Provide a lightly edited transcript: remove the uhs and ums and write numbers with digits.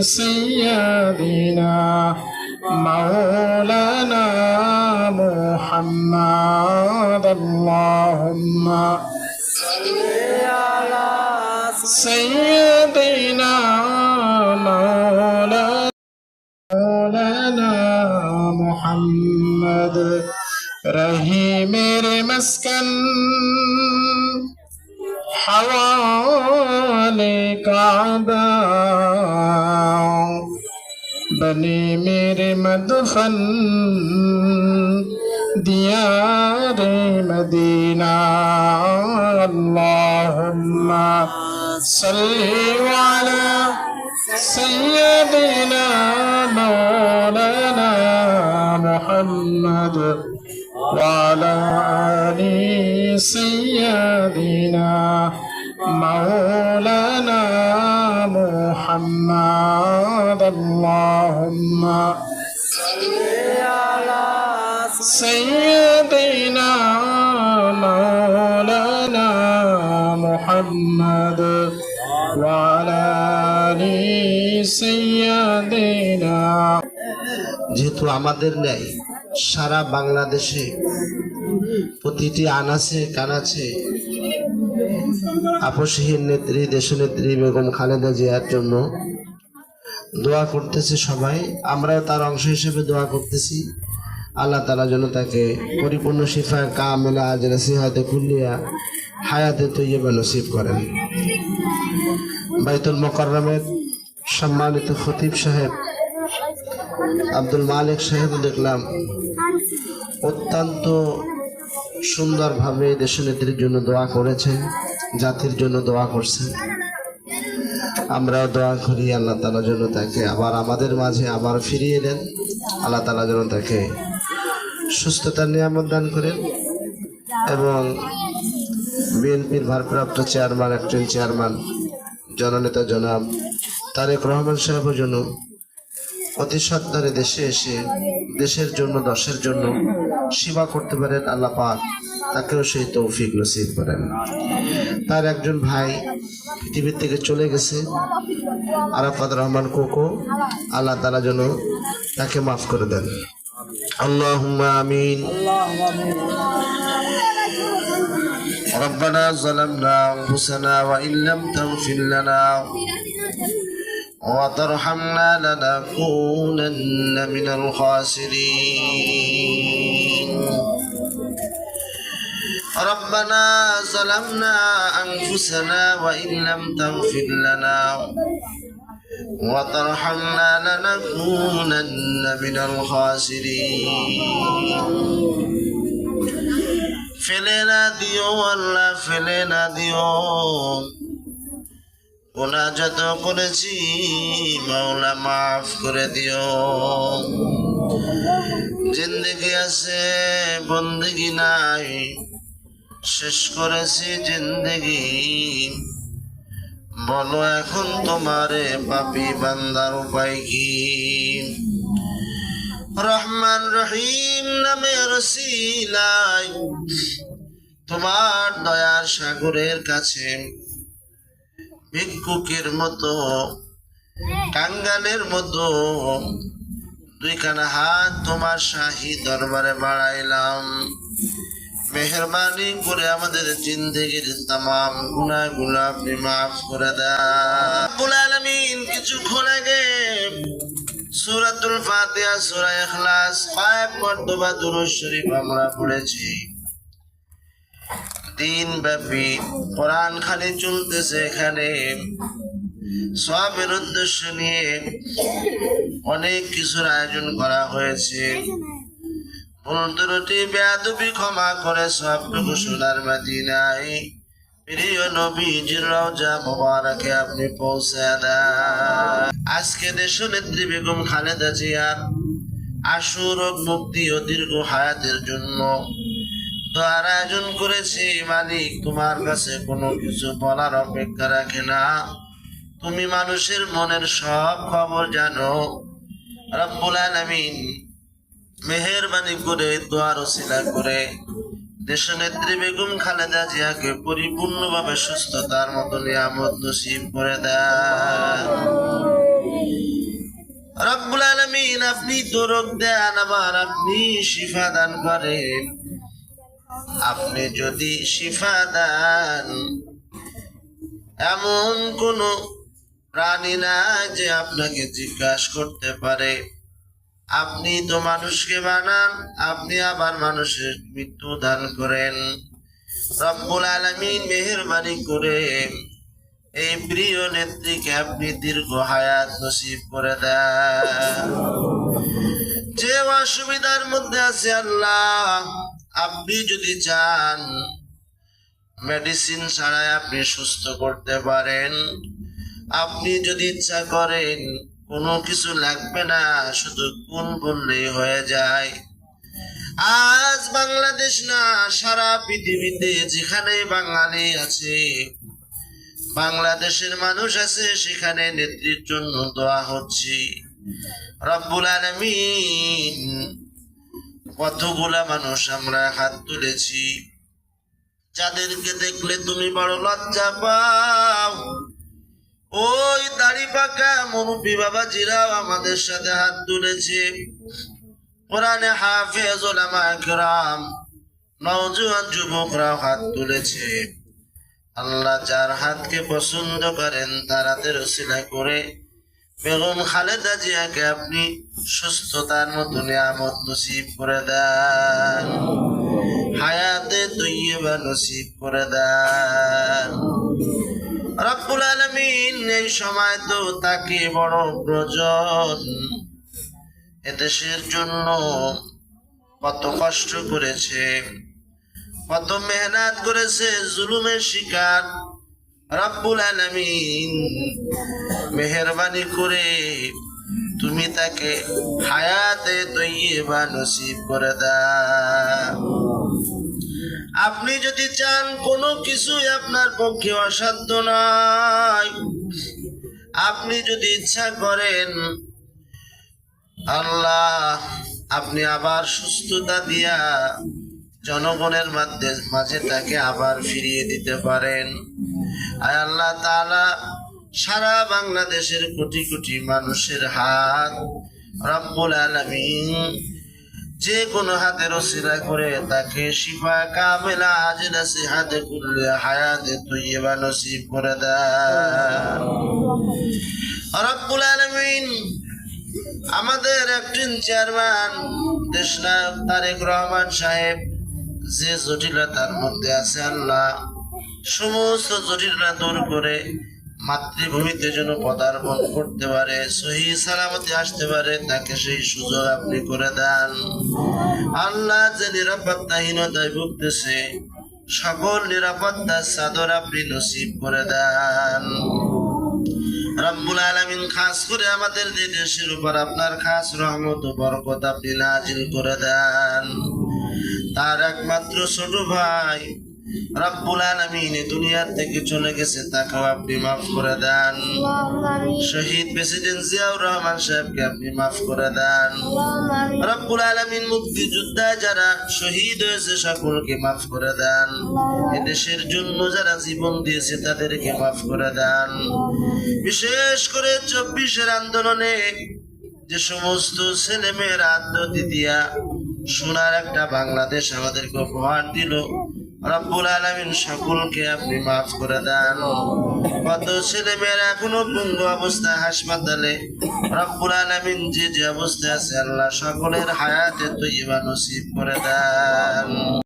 سيدنا مولانا محمد اللهم صل على سيدنا مولانا محمد رہی میرے مسکن حوالے کعبہ بنے میرے مدفن دیار مدینہ اللہم صلی علی سیدنا مولانا محمد وعلى آل سيدنا مولانا محمد اللهم صل على سيدنا مولانا محمد وعلى آل سيدنا যেহেতু আমাদের ন্যায় সারা বাংলাদেশে প্রতিটি আনাচে কানাচে আপসহীন নেত্রী দেশনেত্রী বেগম খালেদা জিয়ার জন্য দোয়া করতেছে সবাই, আমরাও তার অংশ হিসেবে দোয়া করতেছি। আল্লাহ তাআলা যেন তাকে পরিপূর্ণ শিফায়ে কামিলা আজরা সিহাতে কুল্লিয়া হায়াতে তৈয়বা নসিব করেন। বাইতুল মুকাররমের সম্মানিত খতিব সাহেব আব্দুল মালিক সাহেব দেখলাম অত্যন্ত সুন্দরভাবে দেশনেত্রীর জন্য দোয়া করেছেন, জাতির জন্য দোয়া করছেন। আমরাও দোয়া করি আল্লাহ তাআলা যেন তাকে আবার আমাদের মাঝে আবার ফিরিয়ে দেন। আল্লাহ তাআলা যেন তাকে সুস্থতার নিয়ামত দান করেন এবং বিএনপির ভারপ্রাপ্ত চেয়ারম্যান একজন চেয়ারম্যান জননেতা জনাব তারেক রহমান সাহেব যেন অতি সত্বরে দেশে এসে দেশের জন্য দশের জন্য সেবা করতে পারেন। আল্লাহ পাক তাকেও সেই তৌফিক নসিব করেন। তার একজন ভাই পৃথিবীর থেকে চলে গেছে, আরাফাত রহমান কোকো, আল্লাহ তাআলা যেন তাকে মাফ করে দেন। আল্লাহুম্মা আমিন। ربنا ظلمنا أنفسنا وإن لم تغفر لنا وترحمنا لنكونن من الخاسرين ربنا ظلمنا أنفسنا وإن لم تغفر لنا وترحمنا لنكونن من الخاسرين ফেলে না দিও আল্লাহ, ফেলে না দিও। গুনাহ যত করেছি মাওলা মাফ করে দিও। জিন্দেগি আছে বন্দেগি নাই, শেষ করেছি জিন্দেগি। বলো এখন তোমারে পাপী বান্দার উপায় কি? রহমান রহিম নামের ওসিলায় তোমার দয়ার সাগরের কাছে ভিক্ষুকের মতো কাঙ্গালের মতো দুইখানা হাত তোমার শাহী দরবারে বাড়াইলাম। মেহেরবানি করে আমাদের জিন্দেগির তামাম গুনাহগুলো আপনি মাফ করে দেন রব্বুল আলামিন। কিছুক্ষণ আগে সূরাতুল ফাতিহা, সূরা ইখলাস 5 মর্তবা দুরূদ শরীফ আমরা পড়েছি। দিনব্যাপী কোরআন খালি চলতেছে, এখানে সওয়াবের উদ্দেশ্য নিয়ে অনেক কিছুর আয়োজন করা হয়েছে। ভুল ত্রুটি বেয়াদবি ক্ষমা করে সবটুকু সোনার মদিনায় প্রিয় নবীজির রওজা মুবারকে আপনি পৌঁছে দেন। আজকে দেশনেত্রী বেগম খালেদা জিয়ার আশু রোগ মুক্তি ও দীর্ঘ হায়াতের জন্য দোয়ার আয়োজন করেছি। মালিক, তোমার কাছে কোনো কিছু বলার অপেক্ষা রাখে না, তুমি মানুষের মনের সব খবর জানো। রব্বুল আলামিন মেহেরবানি করে দোয়ার ওসিলা করে দেশনেত্রী বেগম খালেদা জিয়াকে পরিপূর্ণভাবে সুস্থতার মতো নিয়ামত নসিব করে দেন। আপনি তো রোগ দেন, আবার আপনি শিফা দান করেন। আপনি যদি শিফা দেন, এমন কোন প্রাণী না যে আপনাকে জিজ্ঞাসা করতে পারে। আপনি তো মানুষকে বানান, আপনি আবার মানুষের মৃত্যু দান করেন। রব্বুল আলামিন মেহেরবানি করে এই প্রিয় নেত্রীকে আপনি দীর্ঘ হায়াত নসিব করে দেন। যে অসুবিধার মধ্যে আছে আল্লাহ, আপনি যদি চান মেডিসিন ছাড়াই আপনি সুস্থ করতে পারেন। আপনি যদি ইচ্ছা করেন কোনো কিছু লাগবে না, শুধু কোন বললেই হয়ে যায়। আজ বাংলাদেশ না, সারা পৃথিবীতে যেখানে বাঙালি আছে, বাংলাদেশের মানুষ আছে, সেখানে নেত্রীর জন্য দোয়া হচ্ছে। রব্বুল আলামিন, কতগুলা মানুষ আমরা হাত তুলেছি, যাদেরকে দেখলে তুমি বড় লজ্জা পাও। ওই দাড়ি পাকা মুরব্বী বাবাজিরাও আমাদের সাথে হাত তুলেছে। কোরআনে হাফেজ ওলামায়ে কেরাম, নওজোয়ান যুবকরাও হাত তুলেছে। আল্লাহ যার হাতকে পছন্দ করেন তার হাতের ওসিলা করে বেগম খালেদা জিয়াকে আপনি সুস্থতার মতো নিয়ামত নসিব করে দেন, হায়াতে তৈয়বা নসিব করে দেন। রব্বুল আলামিন, এই সময় তো তাকে বড় প্রয়োজন। এদেশের জন্য কত কষ্ট করেছে, কত মেহনত করেছে, জুলুমের শিকার। রব্বুল আলামিন মেহেরবানি করে তুমি তাকে হায়াতে তৈয়বা নসিব করে দাও। আপনি যদি চান, কোনো কিছুই আপনার পক্ষে অসাধ্য নয়। আপনি যদি ইচ্ছা করেন, আল্লাহ আপনি আবার সুস্থতা দিয়া জনগণের মাঝে তাকে আবার ফিরিয়ে দিতে পারেন। আয় আল্লাহ তাআলা, সারা বাংলাদেশের কোটি কোটি মানুষের হাত রব্বুল আলামিন যে কোনো হাতের ওসিলা করে তাকে শিফা কামেলা আজিলা সিহাতে কুল্লি হায়াতে তৈয়বা নসিব করে দেন। রব্বুল আলামিন, আমাদের একজন চেয়ারম্যান দেশনায়ক তারেক রহমান সাহেব যে জটিলতার মধ্যে আছে, আল্লাহ সমস্ত জটিলতা দূর করে মাতৃভূমিতে যেন পদার্পণ করতে পারে, সহি সালামতে আসতে পারে, তাকে সেই সুযোগ আপনি করে দেন। আল্লাহ যে নিরাপত্তাহীনতায় ভুগতেছে, সকল নিরাপত্তার চাদর আপনি নসিব করে দেন। রব্বুল আলামিন, খাস করে আমাদের যে দেশের উপর আপনার খাস রহমত ও বরকত আপনি নাজিল করে দেন। তার একমাত্র ছোট ভাই রব্বুল আলামিন দুনিয়ার থেকে চলে গেছে, তাকেও আপনি মাফ করে দেন। শহীদ প্রেসিডেন্ট জিয়াউর রহমান সাহেবকে আপনি মাফ করে দেন। রব্বুল আলামিন, মুক্তিযোদ্ধায় যারা শহীদ হয়েছে সকলকে মাফ করে দেন। এদেশের জন্য যারা জীবন দিয়েছে তাদেরকে মাফ করে দেন। বিশেষ করে 24-এর আন্দোলনে যে সমস্ত ছেলে মেয়েরা আত্মহত্যা দিয়া সোনার একটা বাংলাদেশ আমাদেরকে উপহার দিল, রব্বুল আলামিন সকলকে আপনি মাফ করে দেন। কত ছেলে মেয়েরা এখনো পঙ্গু অবস্থায় হাসপাতালে, রব্বুল আলামিন যে যে অবস্থায় আছে, আল্লাহ সকলের হায়াতে তৈয়বা নসিব করে দেন।